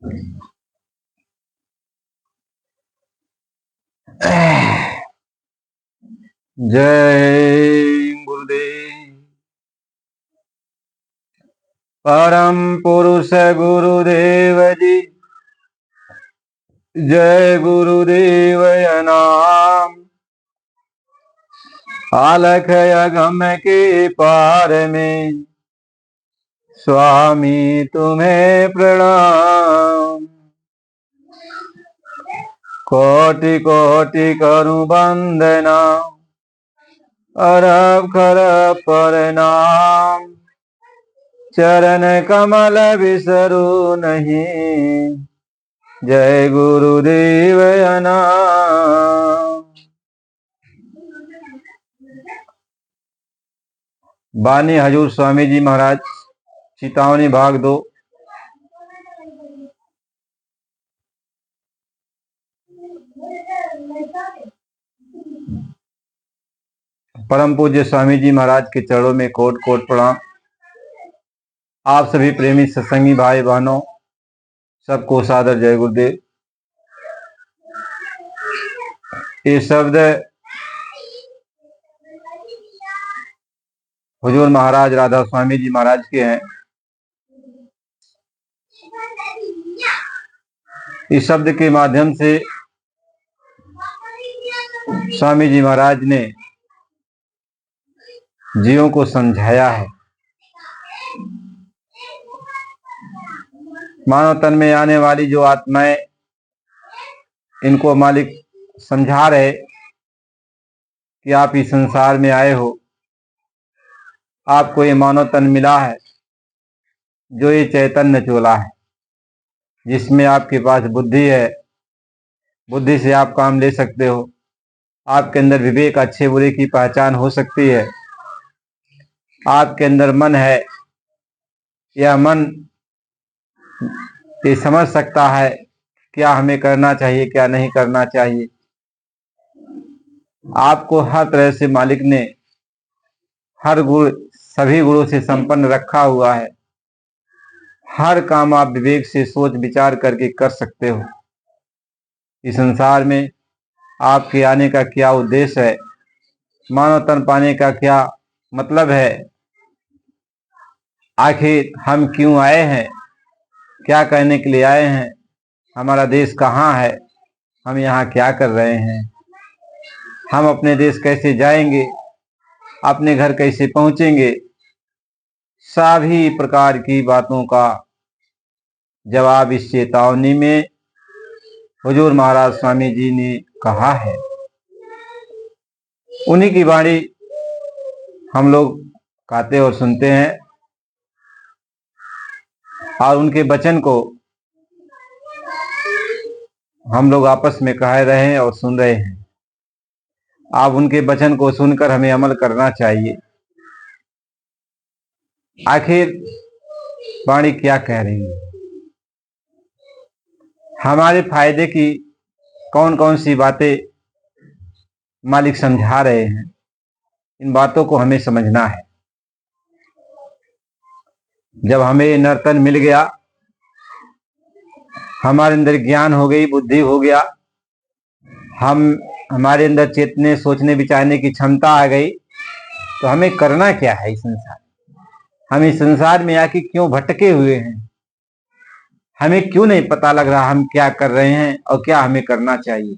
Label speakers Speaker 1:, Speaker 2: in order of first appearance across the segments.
Speaker 1: जय गुरुदेव। परम पुरुष गुरुदेव जी, जय गुरुदेव नाम। अलख अगम के पार में स्वामी तुम्हें प्रणाम। कोटि कोटि करूं वंदना, अरब खरब प्रणाम। चरण कमल बिसरू नहीं, जय गुरुदेव नाम। बानी हजूर स्वामी जी महाराज, चेतावनी भाग 2। परम पूज्य स्वामी जी महाराज के चरणों में कोट कोट प्रणाम। आप सभी प्रेमी सत्संगी भाई बहनों, सबको सादर जय गुरुदेव। ये शब्द हुजूर महाराज राधा स्वामी जी महाराज के हैं। इस शब्द के माध्यम से स्वामी जी महाराज ने जीवों को समझाया है। मानव तन में आने वाली जो आत्माएं, इनको मालिक समझा रहे कि आप इस संसार में आए हो, आपको ये मानव तन मिला है जो ये चैतन्य चोला है, जिसमें आपके पास बुद्धि है। बुद्धि से आप काम ले सकते हो। आपके अंदर विवेक, अच्छे बुरे की पहचान हो सकती है। आपके अंदर मन है, यह मन ये समझ सकता है क्या हमें करना चाहिए, क्या नहीं करना चाहिए। आपको हर तरह से मालिक ने हर गुण, सभी गुणों से संपन्न रखा हुआ है। हर काम आप विवेक से सोच विचार करके कर सकते हो। इस संसार में आपके आने का क्या उद्देश्य है, मानव तन पाने का क्या मतलब है, आखिर हम क्यों आए हैं, क्या करने के लिए आए हैं, हमारा देश कहाँ है, हम यहाँ क्या कर रहे हैं, हम अपने देश कैसे जाएंगे, अपने घर कैसे पहुंचेंगे, सभी प्रकार की बातों का जवाब इस चेतावनी में हुजूर महाराज स्वामी जी ने कहा है। उन्हीं की वाणी हम लोग गाते और सुनते हैं, और उनके वचन को हम लोग आपस में कह रहे हैं और सुन रहे हैं। आप उनके वचन को सुनकर हमें अमल करना चाहिए। आखिर वाणी क्या कह रही है, हमारे फायदे की कौन कौन सी बातें मालिक समझा रहे हैं, इन बातों को हमें समझना है। जब हमें नर्तन मिल गया, हमारे अंदर ज्ञान हो गई, बुद्धि हो गया, हमारे अंदर चेतने, सोचने विचारने की क्षमता आ गई, तो हमें करना क्या है। इस संसार, हम इस संसार में आके क्यों भटके हुए हैं, हमें क्यों नहीं पता लग रहा हम क्या कर रहे हैं और क्या हमें करना चाहिए।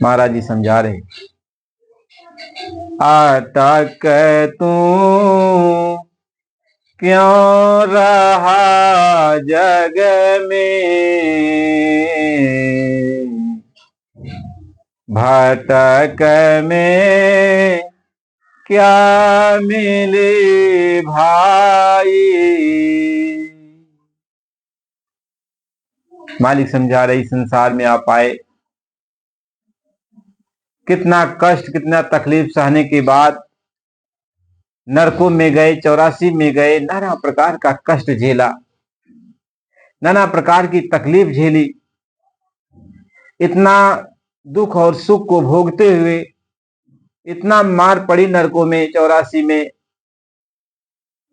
Speaker 1: महाराज जी समझा रहे, अटक तू क्यों रहा जग में, भटक में क्या मिले भाई। मालिक समझा रहे, संसार में आप आए, कितना कष्ट, कितना तकलीफ सहने के बाद नरकों में गए, 84 में गए, नाना प्रकार का कष्ट झेला, नाना प्रकार की तकलीफ झेली, इतना दुख और सुख को भोगते हुए इतना मार पड़ी नरकों में 84 में,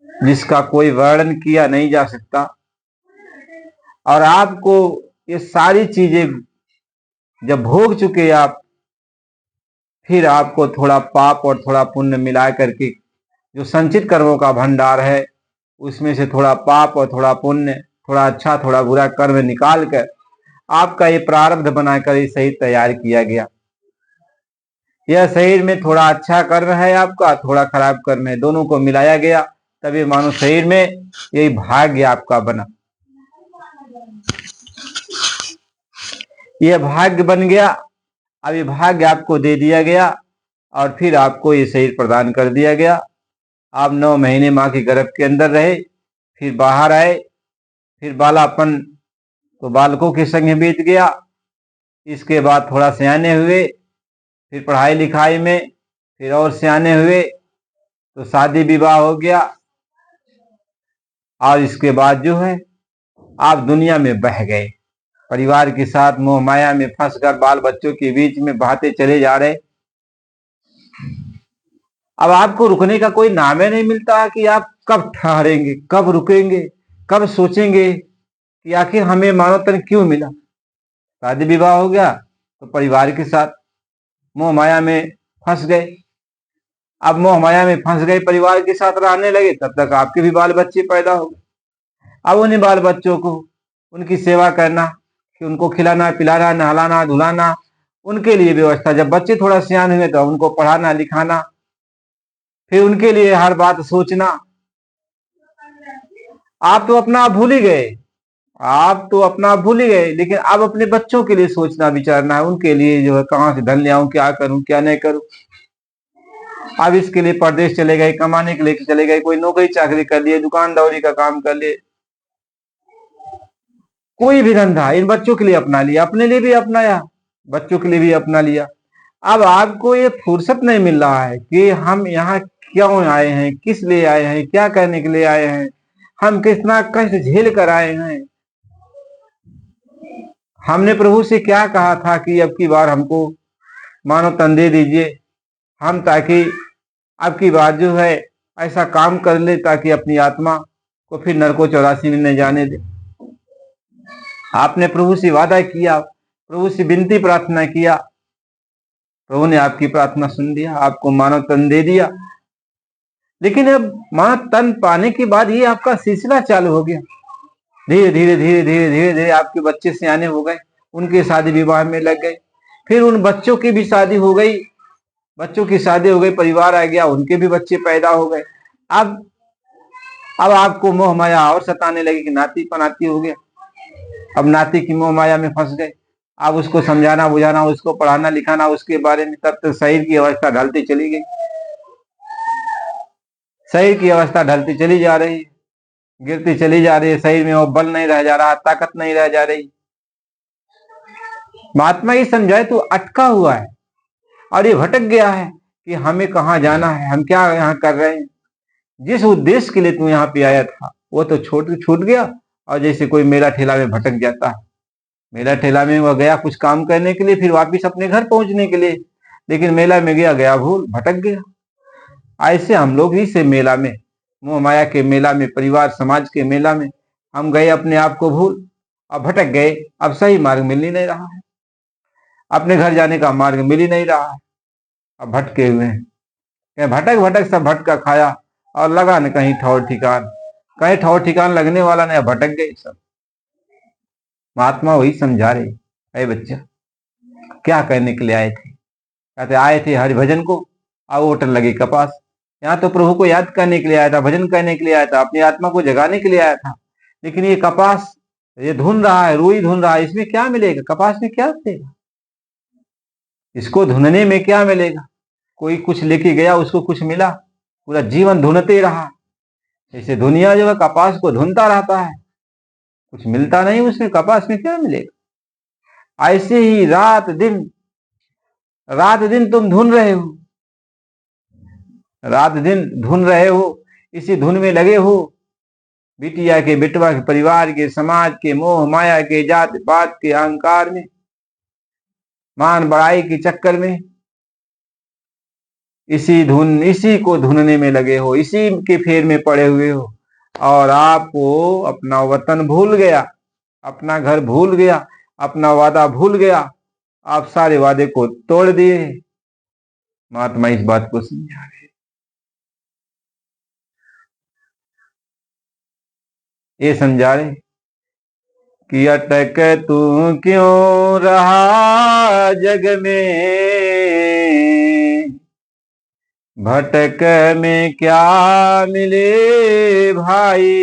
Speaker 1: जिसका कोई वर्णन किया नहीं जा सकता। और आपको ये सारी चीजें जब भोग चुके आप, फिर आपको थोड़ा पाप और थोड़ा पुण्य मिला करके जो संचित कर्मों का भंडार है उसमें से थोड़ा पाप और थोड़ा पुण्य, थोड़ा अच्छा थोड़ा बुरा कर्म निकाल कर आपका ये प्रारब्ध बनाकर ये शरीर तैयार किया गया। यह शरीर में थोड़ा अच्छा कर्म है आपका, थोड़ा खराब कर्म है, दोनों को मिलाया गया, तभी मानो शरीर में यही भाग्य आपका बना। यह भाग्य बन गया। अब ये भाग्य आपको दे दिया गया और फिर आपको ये शरीर प्रदान कर दिया गया। आप 9 महीने माँ के गर्भ के अंदर रहे, फिर बाहर आए, फिर बालापन तो बालकों के संग बीत गया। इसके बाद थोड़ा सियाने हुए, फिर पढ़ाई लिखाई में फिर और सियाने हुए, तो शादी विवाह हो गया। और इसके बाद जो है आप दुनिया में बह गए, परिवार के साथ मोह माया में फंसकर बाल बच्चों के बीच में बहाते चले जा रहे। अब आपको रुकने का कोई नाम ही नहीं मिलता कि आप कब ठहरेंगे, कब रुकेंगे, कब सोचेंगे कि आखिर हमें मानव तन क्यों मिला। शादी विवाह हो गया तो परिवार के साथ मोह माया में फंस गए। अब मोह माया में फंस गए, परिवार के साथ रहने लगे, तब तक आपके भी बाल बच्चे पैदा हो गए। अब उन्हीं बाल बच्चों को उनकी सेवा करना, कि उनको खिलाना पिलाना नहलाना धुलाना, उनके लिए व्यवस्था। जब बच्चे थोड़ा सियान हुए तो उनको पढ़ाना लिखाना, फिर उनके लिए हर बात सोचना। आप तो अपना भूल ही गए, आप तो अपना भूल ही गए, लेकिन अब अपने बच्चों के लिए सोचना विचारना है, उनके लिए जो है कहाँ से धन ले आऊं, क्या करूं क्या नहीं करूं। अब इसके लिए परदेश चले गए, कमाने के लिए चले गए, कोई नौकरी चाकरी कर लिए, दुकानदारी का काम कर लिए, कोई भी धंधा इन बच्चों के लिए अपना लिया, अपने लिए भी अपनाया, बच्चों के लिए भी अपना लिया। अब आपको ये फुर्सत नहीं मिल रहा है कि हम यहाँ क्यों आए हैं, किस लिए आए हैं, क्या करने के लिए आए हैं, हम कितना कष्ट झेल कर आए हैं। हमने प्रभु से क्या कहा था कि अब की बार हमको मानव तन दे दीजिए, हम ताकि अब की बार जो है ऐसा काम कर ले ताकि अपनी आत्मा को फिर नरको 84 में न जाने दे। आपने प्रभु से वादा किया, प्रभु से विनती प्रार्थना किया, प्रभु ने आपकी प्रार्थना सुन लिया, आपको मानव तन दे दिया। लेकिन अब मानव तन पाने के बाद ये आपका सिलसिला चालू हो गया। धीरे धीरे धीरे धीरे धीरे धीरे आपके बच्चे सियाने हो गए, उनके शादी विवाह में लग गए, फिर उन बच्चों की भी शादी हो गई, बच्चों की शादी हो गई, परिवार आ गया, उनके भी बच्चे पैदा हो गए। अब आपको मोह माया और सताने लगी कि नाती पनाती हो गया। अब नाती की मोह माया में फंस गए। अब उसको समझाना बुझाना, उसको पढ़ाना लिखाना उसके बारे में, तब तक शरीर की अवस्था ढलती चली गई, शरीर की अवस्था ढलती चली जा रही, गिरती चली जा रही है। शरीर में वो बल नहीं रह जा रहा, ताकत नहीं रह जा रही। महात्मा ये समझाए तो अटका हुआ है और ये भटक गया है कि हमें कहाँ जाना है, हम क्या यहाँ कर रहे हैं। जिस उद्देश्य के लिए तू यहाँ पे आया था वो तो छूट गया। और जैसे कोई मेला ठेला में भटक जाता है, मेला ठेला में वह गया कुछ काम करने के लिए, फिर वापिस अपने घर पहुंचने के लिए, लेकिन मेला में गया भूल, भटक गया। ऐसे हम लोग ही से मेला में, मोह माया के मेला में, परिवार समाज के मेला में हम गए, अपने आप को भूल, अब भटक गए। अब सही मार्ग मिल ही नहीं रहा है, अपने घर जाने का मार्ग मिल ही नहीं रहा है, अब भटके हुए हैं। भटक भटक सब भटका खाया और लगा न कहीं ठौर ठिकान, कहीं ठौर ठिकान लगने वाला नहीं, भटक गए सब। महात्मा वही समझा रहे, अरे बच्चा क्या करने के लिए आए थे। कहते आए थे हरिभजन को, अब होटल लगी कपास। यहाँ तो प्रभु को याद करने के लिए आया था, भजन करने के लिए आया था, अपनी आत्मा को जगाने के लिए आया था। लेकिन ये कपास ये धुन रहा है, रुई धुन रहा है, इसमें क्या मिलेगा, कपास में क्या मिलेगा, इसको धुनने में क्या मिलेगा। कोई कुछ लेके गया, उसको कुछ मिला, पूरा जीवन धुनते रहा। जैसे दुनिया जो है कपास को धुनता रहता है, कुछ मिलता नहीं उसमें, कपास में क्या मिलेगा। ऐसे ही रात दिन तुम धुन रहे हो, रात दिन धुन रहे हो, इसी धुन में लगे हो, बिटिया के बिटवा के, परिवार के, समाज के, मोह माया के, जात पात के अहंकार में, मान बड़ाई के चक्कर में, इसी को धुनने में लगे हो, इसी के फेर में पड़े हुए हो। और आपको अपना वतन भूल गया, अपना घर भूल गया, अपना वादा भूल गया, आप सारे वादे को तोड़ दिए। महात्मा इस बात को समझा रहे, ये समझा रहे कि अटक तू क्यों रहा जग में, भटक में क्या मिले भाई,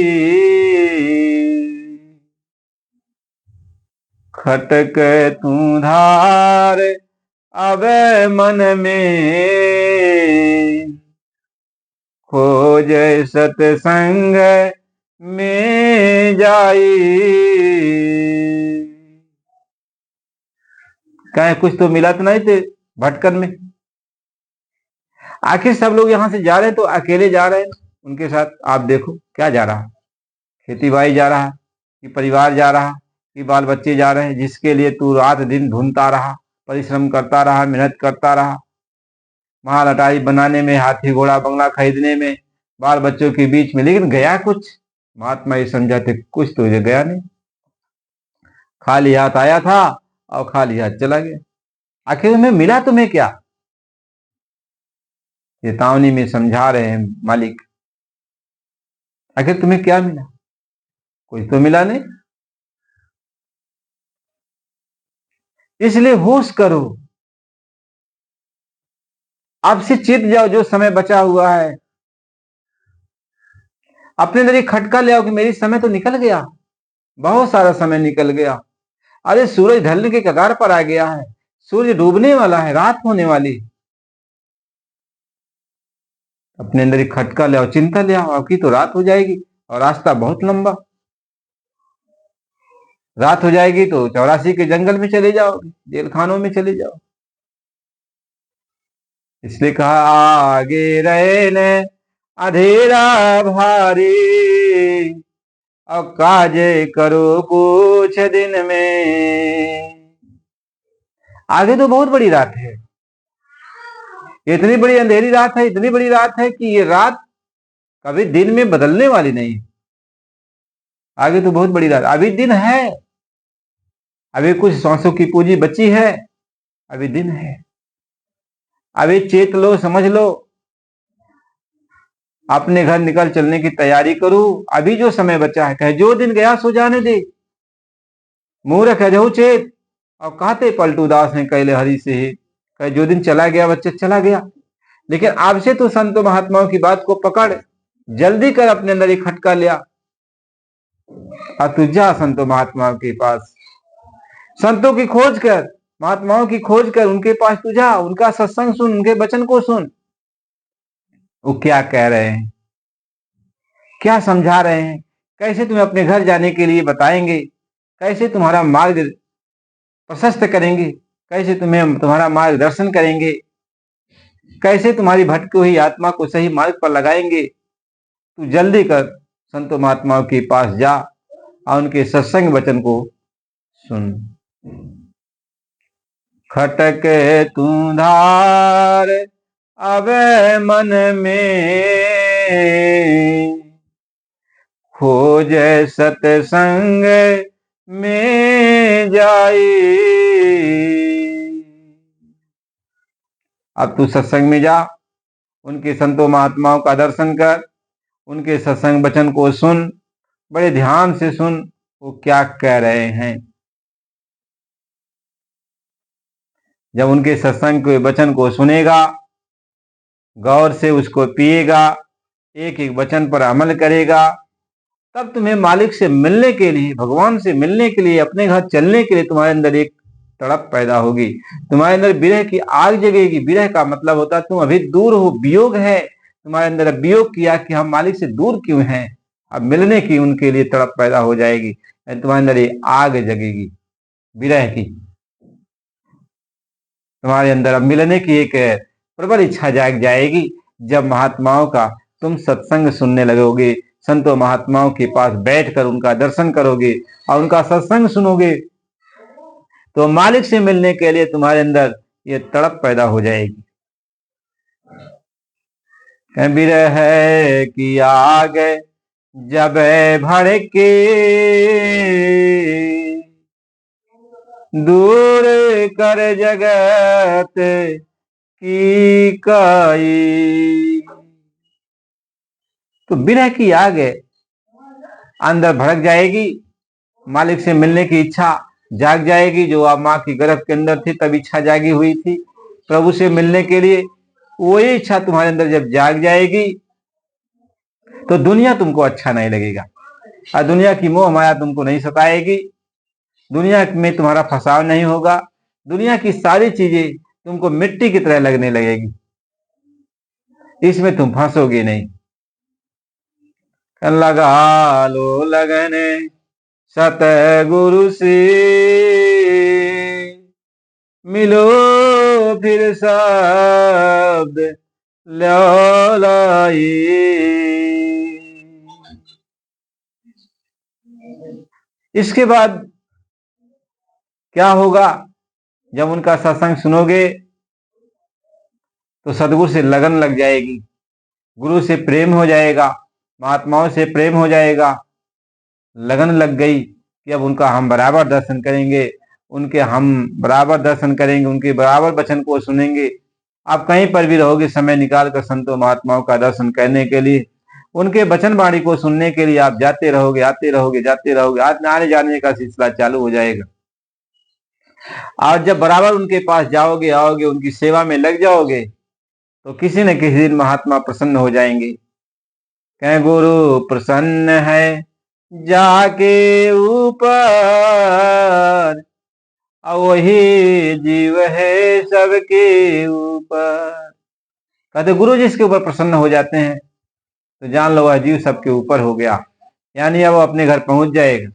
Speaker 1: खटक तू धार अब मन में, खोज सतसंग में जाई। कहे कुछ तो मिला तो नहीं थे भटकन में। आखिर सब लोग यहां से जा रहे हैं तो अकेले जा रहे हैं, उनके साथ आप देखो क्या जा रहा, खेती बाड़ी जा रहा, कि परिवार जा रहा, कि बाल बच्चे जा रहे हैं, जिसके लिए तू रात दिन ढूंढता रहा, परिश्रम करता रहा, मेहनत करता रहा, माल अटारी बनाने में, हाथी घोड़ा बंगला खरीदने में, बाल बच्चों के बीच में, लेकिन गया कुछ। महात्मा ये समझाते कुछ तो गया नहीं, खाली हाथ आया था और खाली हाथ चला गया। आखिर तुम्हें मिला तुम्हें क्या? चेतावनी में समझा रहे हैं मालिक, आखिर तुम्हें क्या मिला? कुछ तो मिला नहीं। इसलिए होश करो, अब से चेत जाओ, जो समय बचा हुआ है अपने अंदर एक खटका ले आओ कि मेरी समय तो निकल गया, बहुत सारा समय निकल गया। अरे सूरज ढलने के कगार पर आ गया है, सूर्य डूबने वाला है, रात होने वाली। अपने अंदर एक खटका ले आओ, चिंता ले आओ, आपकी तो रात हो जाएगी और रास्ता बहुत लंबा। रात हो जाएगी तो 84 के जंगल में चले जाओ, जेल खानों में चले जाओ। इसलिए कहा आगे रहे न अंधेरा भारी, और काजे करो कुछ दिन में। आगे तो बहुत बड़ी रात है, इतनी बड़ी अंधेरी रात है, इतनी बड़ी रात है कि ये रात कभी दिन में बदलने वाली नहीं। आगे तो बहुत बड़ी रात, अभी दिन है, अभी कुछ सांसों की पूंजी बची है, अभी दिन है, अभी चेत लो, समझ लो, अपने घर निकल चलने की तैयारी करो। अभी जो समय बचा है, कहे जो दिन गया सो जाने दे, मूर्ख है जहु चेत, और कहते पलटू दास हैं कैले हरि से ही, कहे जो दिन चला गया बच्चे चला गया। लेकिन आपसे तो संतों महात्माओं की बात को पकड़, जल्दी कर अपने अंदर एक खटका लिया और तू जा संतों महात्माओं के पास, संतों की खोज कर, महात्माओं की खोज कर, उनके पास तू जा, उनका सत्संग सुन, उनके वचन को सुन, वो क्या कह रहे हैं, क्या समझा रहे हैं, कैसे तुम्हें अपने घर जाने के लिए बताएंगे, कैसे तुम्हारा मार्ग प्रशस्त करेंगे, कैसे तुम्हें तुम्हारा मार्गदर्शन करेंगे, कैसे तुम्हारी भटकी हुई आत्मा को सही मार्ग पर लगाएंगे। तू जल्दी कर संतों महात्माओं के पास जा और उनके सत्संग वचन को सुन। खटक तू धार अब मन में, खोज सतसंग में जाई। अब तू सत्संग में जा, उनके संतों महात्माओं का दर्शन कर, उनके सत्संग वचन को सुन, बड़े ध्यान से सुन वो क्या कह रहे हैं। जब उनके सत्संग के वचन को सुनेगा, गौर से उसको पिएगा, एक एक वचन पर अमल करेगा, तब तुम्हें मालिक से मिलने के लिए, भगवान से मिलने के लिए, अपने घर चलने के लिए तुम्हारे अंदर एक तड़प पैदा होगी, तुम्हारे अंदर विरह की आग जगेगी। विरह का मतलब होता है तुम अभी दूर हो, वियोग है तुम्हारे अंदर, वियोग किया कि हम मालिक से दूर क्यों हैं, अब मिलने की उनके लिए तड़प पैदा हो जाएगी, तुम्हारे अंदर ये आग जगेगी विरह की, तुम्हारे अंदर अब मिलने की एक प्रबल इच्छा जाग जाएगी। जब महात्माओं का तुम सत्संग सुनने लगोगे, संतों महात्माओं के पास बैठकर उनका दर्शन करोगे और उनका सत्संग सुनोगे, तो मालिक से मिलने के लिए तुम्हारे अंदर ये तड़प पैदा हो जाएगी। विरह की आग जब भड़के, दूर कर जगत की काई। तो विरह की आग है, अंदर भड़क जाएगी, मालिक से मिलने की इच्छा जाग जाएगी। जो आप माँ की गर्भ के अंदर थी तब इच्छा जागी हुई थी प्रभु से मिलने के लिए, वही इच्छा तुम्हारे अंदर जब जाग जाएगी तो दुनिया तुमको अच्छा नहीं लगेगा, और दुनिया की मोह माया तुमको नहीं सताएगी, दुनिया में तुम्हारा फसाव नहीं होगा, दुनिया की सारी चीजें तुमको मिट्टी की तरह लगने लगेगी, इसमें तुम फंसोगे नहीं। लगा लो लगन सतगुरु से, मिलो फिर शब्द लौलाई। इसके बाद क्या होगा? जब उनका सत्संग सुनोगे तो सदगुरु से लगन लग जाएगी, गुरु से प्रेम हो जाएगा, महात्माओं से प्रेम हो जाएगा। लगन लग गई कि अब उनका हम बराबर दर्शन करेंगे, उनके हम बराबर दर्शन करेंगे, उनके बराबर वचन को सुनेंगे। आप कहीं पर भी रहोगे, समय निकाल कर संतों महात्माओं का दर्शन करने के लिए, उनके वचन वाणी को सुनने के लिए आप जाते रहोगे, आते रहोगे, जाते रहोगे, आज आने जाने का सिलसिला चालू हो जाएगा। और जब बराबर उनके पास जाओगे, आओगे, उनकी सेवा में लग जाओगे तो किसी न किसी दिन महात्मा प्रसन्न हो जाएंगे। कहें गुरु प्रसन्न है जाके ऊपर, वही जीव है सबके ऊपर। कहते गुरु जिसके ऊपर प्रसन्न हो जाते हैं तो जान लो वह जीव सबके ऊपर हो गया, यानी अब वो अपने घर पहुंच जाएगा।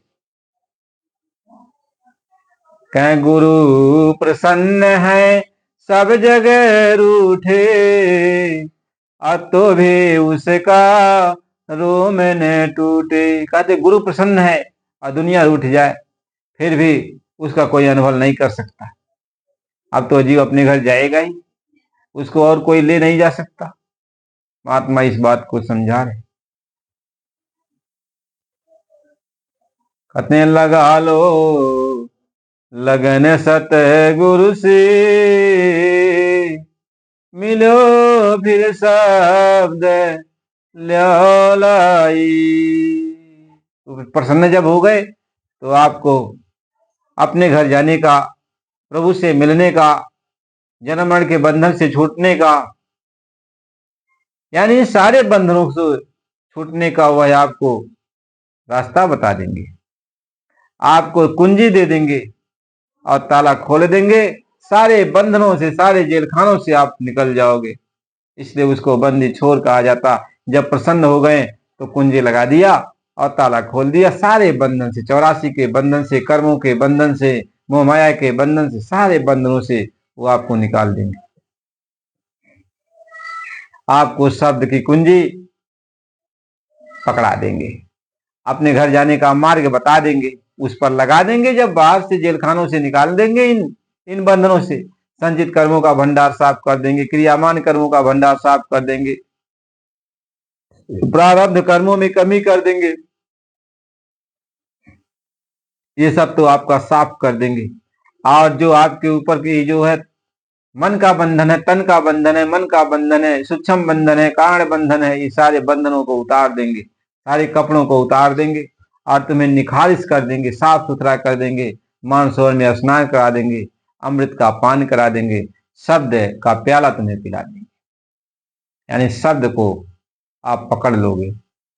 Speaker 1: कहें गुरु प्रसन्न है सब जगह रूठे, तो भी उसका रोम न टूटे। कहते गुरु प्रसन्न है और दुनिया रूठ जाए फिर भी उसका कोई अनुभव नहीं कर सकता। अब तो जीव अपने घर जाएगा ही, उसको और कोई ले नहीं जा सकता। महात्मा इस बात को समझा रहे। कहते लगा लो लगन सतगुरु से, मिलो फिर शब्द लाई। तो प्रसन्न जब हो गए तो आपको अपने घर जाने का, प्रभु से मिलने का, जन्म मरण के बंधन से छूटने का, यानी सारे बंधनों से छूटने का वह आपको रास्ता बता देंगे, आपको कुंजी दे देंगे और ताला खोल देंगे। सारे बंधनों से, सारे जेल खानों से आप निकल जाओगे। इसलिए उसको बंदी छोर कहा जाता। जब प्रसन्न हो गए तो कुंजी लगा दिया और ताला खोल दिया। सारे बंधन से, 84 के बंधन से, कर्मों के बंधन से, मोह माया के बंधन से, सारे बंधनों से वो आपको निकाल देंगे। आपको शब्द की कुंजी पकड़ा देंगे, अपने घर जाने का मार्ग बता देंगे, उस पर लगा देंगे। जब बाहर से जेल खानों से निकाल देंगे, इन बंधनों से संचित कर्मों का भंडार साफ कर देंगे, क्रियामान कर्मों का भंडार साफ कर देंगे, प्रारब्ध कर्मों में कमी कर देंगे, ये सब तो आपका साफ कर देंगे। और जो आपके ऊपर की जो है मन का बंधन है, तन का बंधन है, मन का बंधन है, सूक्ष्म बंधन है, कारण बंधन है, ये सारे बंधनों को उतार देंगे, सारे कपड़ों को उतार देंगे और तुम्हें निखारिश कर देंगे, साफ सुथरा कर देंगे, मानसरोवर में स्नान करा देंगे, अमृत का पान करा देंगे, शब्द का प्याला तुम्हें पिला देंगे। यानी शब्द को आप पकड़ लोगे,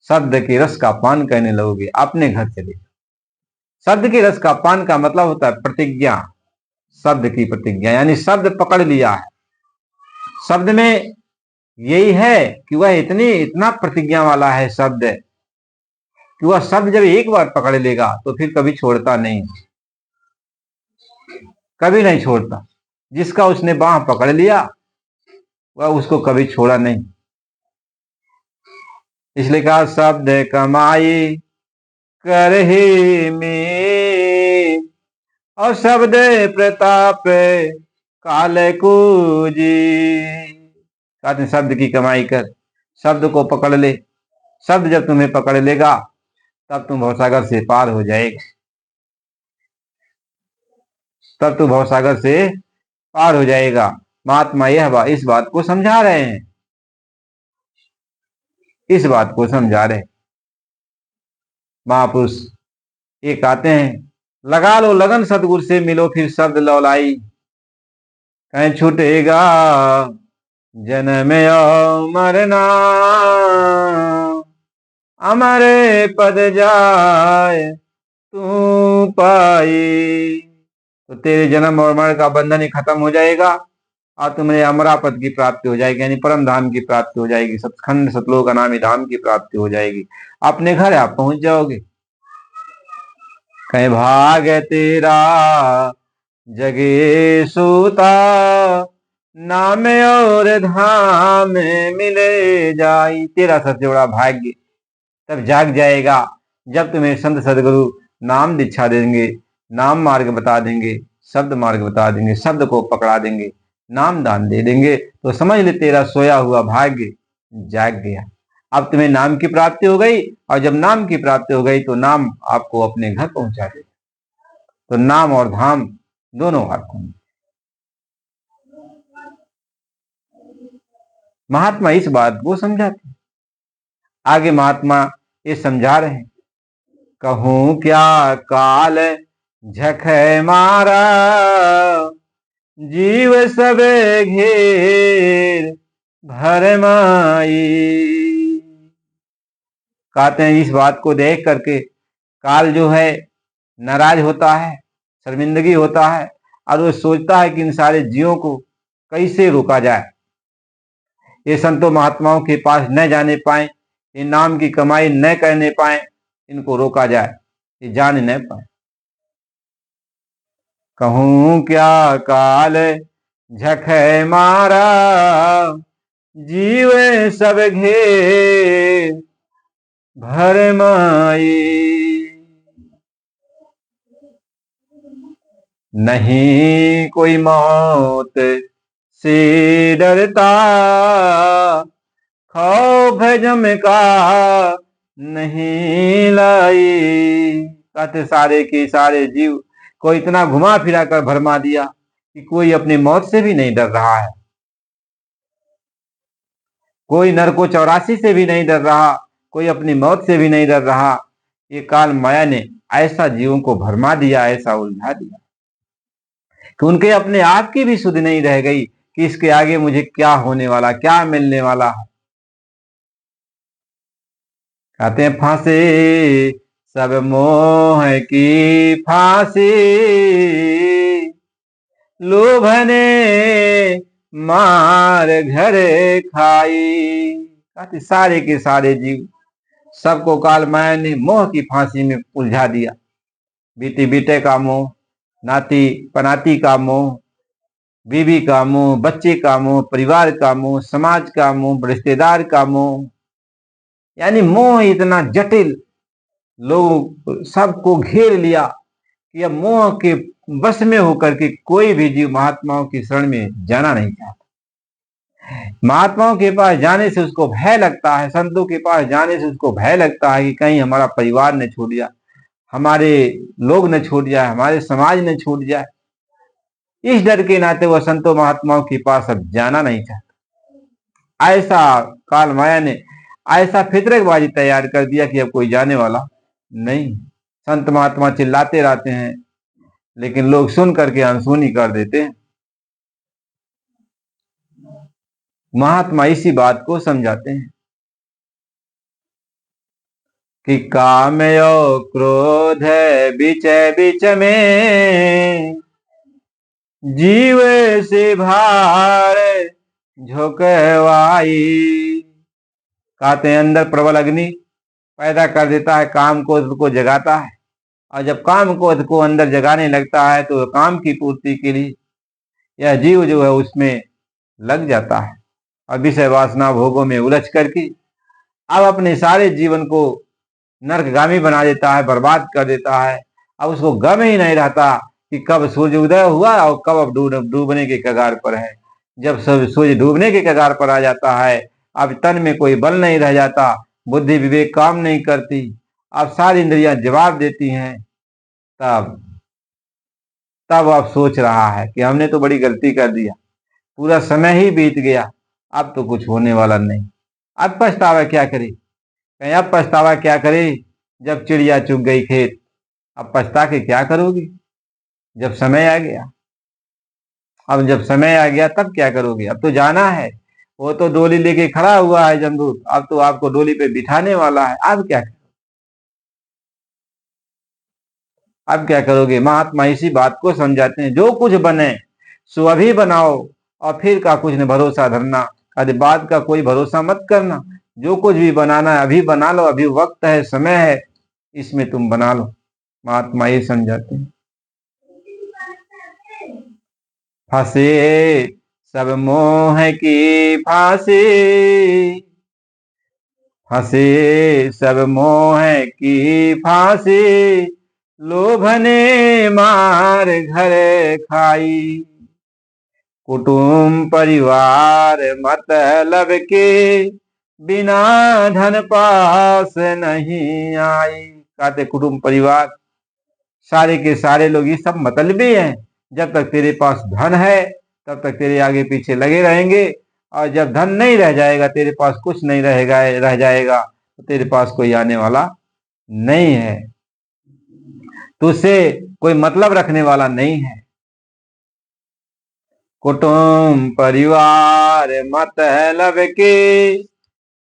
Speaker 1: शब्द के रस का पान करने लगोगे, अपने घर चले। शब्द के रस का पान का मतलब होता है प्रतिज्ञा, शब्द की प्रतिज्ञा, यानी शब्द पकड़ लिया है। शब्द में यही है कि वह इतना प्रतिज्ञा वाला है शब्द, कि वह शब्द जब एक बार पकड़ लेगा तो फिर कभी छोड़ता नहीं, कभी नहीं छोड़ता। जिसका उसने बाह पकड़ लिया वह उसको कभी छोड़ा नहीं। इसलिए कहा शब्द कमाई कर ही में, और शब्द प्रताप काल कूजी। कहते शब्द की कमाई कर, शब्द को पकड़ ले। शब्द जब तुम्हें पकड़ लेगा तब तुम भवसागर से पार हो जाएगा। तब तू भवसागर से पार हो जाएगा। महात्मा इस बात को समझा रहे हैं, इस बात को समझा रहे। महापुरुष एक आते हैं, लगा लो लगन सतगुरु से मिलो फिर शब्द लौलाई, कहीं छूटेगा जन्म मरना, अमरे पद जाए तू पाई। तो तेरे जन्म और मरण का बंधन ही खत्म हो जाएगा और तुम्हें अमरा पद की प्राप्ति हो जाएगी, यानी परम धाम की प्राप्ति हो जाएगी, सतखंड सतलोक अनामी धाम की प्राप्ति हो जाएगी। अपने घर आप पहुंच जाओगे। कहीं भाग तेरा जगे सूता, नाम और धाम मिले जाई। तेरा सबसे बड़ा भाग्य तब जाग जाएगा जब तुम्हें संत सदगुरु नाम दीक्षा देंगे, नाम मार्ग बता देंगे, शब्द मार्ग बता देंगे, शब्द को पकड़ा देंगे, नाम दान दे देंगे, तो समझ ले तेरा सोया हुआ भाग्य जाग गया। अब तुम्हें नाम की प्राप्ति हो गई, और जब नाम की प्राप्ति हो गई तो नाम आपको अपने घर पहुंचा देगा। तो नाम और धाम दोनों आपको। महात्मा इस बात को समझाते हैं। आगे महात्मा ये समझा रहे हैं, कहूं क्या काल झख मारा, जीव सब घेर भरमाई। कहते हैं इस बात को देख करके काल जो है नाराज होता है, शर्मिंदगी होता है, और वो सोचता है कि इन सारे जीवों को कैसे रोका जाए। ये संतों महात्माओं के पास न जाने पाए, ये नाम की कमाई न करने पाए, इनको रोका जाए, ये जान न पाए। कहूं क्या काल झख मारा, जीव सब घेर भरमाई। नहीं कोई मौत से डरता, खौफ जम का नहीं लाई। कहते सारे के सारे जीव को इतना घुमा फिरा कर भरमा दिया कि कोई अपनी मौत से भी नहीं डर रहा है, कोई नरको 84 से भी नहीं डर रहा, कोई अपनी मौत से भी नहीं डर रहा। ये काल माया ने ऐसा जीवों को भरमा दिया, ऐसा उलझा दिया कि उनके अपने आप की भी सुध नहीं रह गई कि इसके आगे मुझे क्या होने वाला, क्या मिलने वाला है। कहते हैं फांसी सब मोह की फांसी, लोभ ने मार घर खाई। कहते सारे के सारे जीव सबको काल माया ने मोह की फांसी में उलझा दिया। बीती बीते का मोह, नाती पनाती का मोह, बीवी का मोह, बच्चे का मोह, परिवार का मोह, समाज का मोह, रिश्तेदार का मोह, यानी मोह इतना जटिल लोग सबको घेर लिया कि अब मोह के बस में होकर के कोई भी जीव महात्माओं की शरण में जाना नहीं चाहता। महात्माओं के पास जाने से उसको भय लगता है, संतों के पास जाने से उसको भय लगता है कि कहीं हमारा परिवार न छूट जाए, हमारे लोग न छूट जाए, हमारे समाज न छूट जाए। इस डर के नाते वह संतों महात्माओं के पास अब जाना नहीं चाहता। ऐसा काल माया ने ऐसा फितरतबाजी तैयार कर दिया कि अब कोई जाने वाला नहीं। संत महात्मा चिल्लाते रहते हैं, लेकिन लोग सुन करके अनसुनी कर देते हैं। महात्मा इसी बात को समझाते हैं कि काम और क्रोध बीच बीच में, जीव से भार झोंकवाई। कहते हैं अंदर प्रबल अग्नि पैदा कर देता है, काम क्रोध को जगाता है, और जब काम क्रोध को अंदर जगाने लगता है तो काम की पूर्ति के लिए यह जीव जो है उसमें लग जाता है, और विषय वासना भोगों में उलझ करके अब अपने सारे जीवन को नरकगामी बना देता है, बर्बाद कर देता है। अब उसको गम ही नहीं रहता कि कब सूर्य उदय हुआ और कब अब डूबने के कगार पर है। जब सूर्य डूबने के कगार पर आ जाता है, अब तन में कोई बल नहीं रह जाता, बुद्धि विवेक काम नहीं करती, अब सारी इंद्रियां जवाब देती हैं, तब अब सोच रहा है कि हमने तो बड़ी गलती कर दिया, पूरा समय ही बीत गया, अब तो कुछ होने वाला नहीं, अब पछतावा क्या करे। कहीं अब पछतावा क्या करे जब चिड़िया चुग गई खेत, अब पछता के क्या करोगे जब समय आ गया। अब जब समय आ गया तब क्या करोगे, अब तो जाना है। वो तो डोली लेके खड़ा हुआ है जमदूत, अब तो आपको डोली पे बिठाने वाला है, अब क्या करोगे। महात्मा इसी बात को समझाते हैं, जो कुछ बने सो अभी बनाओ और फिर का कुछ न भरोसा धरना। अरे बाद का कोई भरोसा मत करना, जो कुछ भी बनाना है अभी बना लो, अभी वक्त है, समय है, इसमें तुम बना लो। महात्मा ये समझाते हैं। फंसे सब मोह की फांसी, फंसे सब मोह की फांसी, लोभ ने मार घर खाई, कुटुंब परिवार मतलब के बिना धन पास नहीं आई। कहते कुटुंब परिवार सारे के सारे लोग ये सब मतलबी हैं। जब तक तेरे पास धन है तब तक तेरे आगे पीछे लगे रहेंगे, और जब धन नहीं रह जाएगा, तेरे पास कुछ नहीं रहेगा, रह जाएगा, तो तेरे पास कोई आने वाला नहीं है, तुझसे कोई मतलब रखने वाला नहीं है। कुटुंब परिवार मतलब के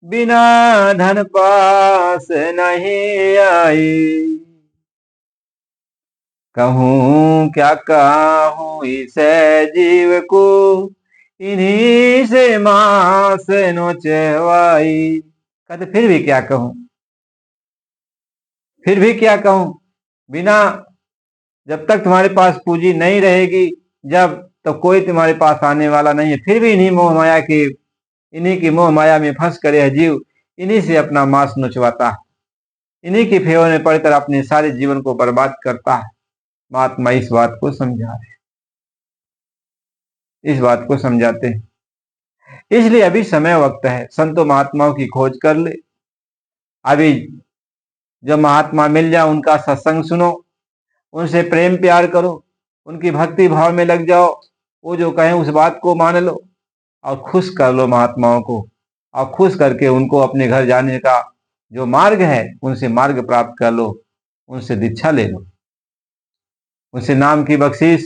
Speaker 1: बिना धन पास नहीं आई, कहूं क्या कहूं इस जीव को, इन्हीं से मांस नोचवाई। कहते फिर भी क्या कहूं, फिर भी क्या कहूं, बिना, जब तक तुम्हारे पास पूंजी नहीं रहेगी, जब तो कोई तुम्हारे पास आने वाला नहीं है। फिर भी इन्हीं मोह माया की, इन्हीं की मोह माया में फंस कर यह जीव इन्हीं से अपना मांस नोचवाता है, इन्हीं की फेवर में पड़कर अपने सारे जीवन को बर्बाद करता है। महात्मा इस बात को समझा रहे, इस बात को समझाते हैं। इसलिए अभी समय वक्त है, संतों महात्माओं की खोज कर ले। अभी जब महात्मा मिल जाए उनका सत्संग सुनो, उनसे प्रेम प्यार करो, उनकी भक्ति भाव में लग जाओ, वो जो कहें उस बात को मान लो और खुश कर लो महात्माओं को, और खुश करके उनको अपने घर जाने का जो मार्ग है उनसे मार्ग प्राप्त कर लो, उनसे दीक्षा ले लो, उनसे नाम की बख्शीश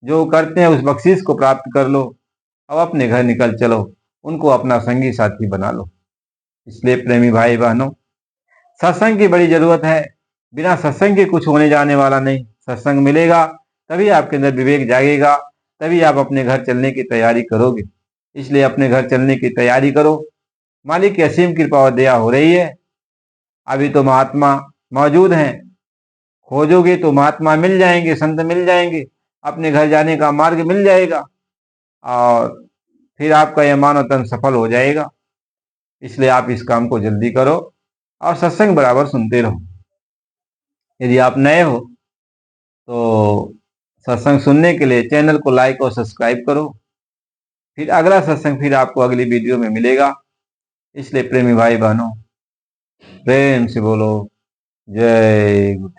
Speaker 1: जो करते हैं उस बख्शीश को प्राप्त कर लो, अब अपने घर निकल चलो, उनको अपना संगी साथी बना लो। इसलिए प्रेमी भाई बहनों, सत्संग की बड़ी जरूरत है। बिना सत्संग के कुछ होने जाने वाला नहीं। सत्संग मिलेगा तभी आपके अंदर विवेक जागेगा, तभी आप अपने घर चलने की तैयारी करोगे। इसलिए अपने घर चलने की तैयारी करो। मालिक की असीम कृपा और दया हो रही है। अभी तो महात्मा मौजूद हैं, खोजोगे तो महात्मा मिल जाएंगे, संत मिल जाएंगे, अपने घर जाने का मार्ग मिल जाएगा, और फिर आपका यह मानव तन सफल हो जाएगा। इसलिए आप इस काम को जल्दी करो और सत्संग बराबर सुनते रहो। यदि आप नए हो तो सत्संग सुनने के लिए चैनल को लाइक और सब्सक्राइब करो। फिर अगला सत्संग फिर आपको अगली वीडियो में मिलेगा। इसलिए प्रेमी भाई बहनों, प्रेम से बोलो जय गुरु।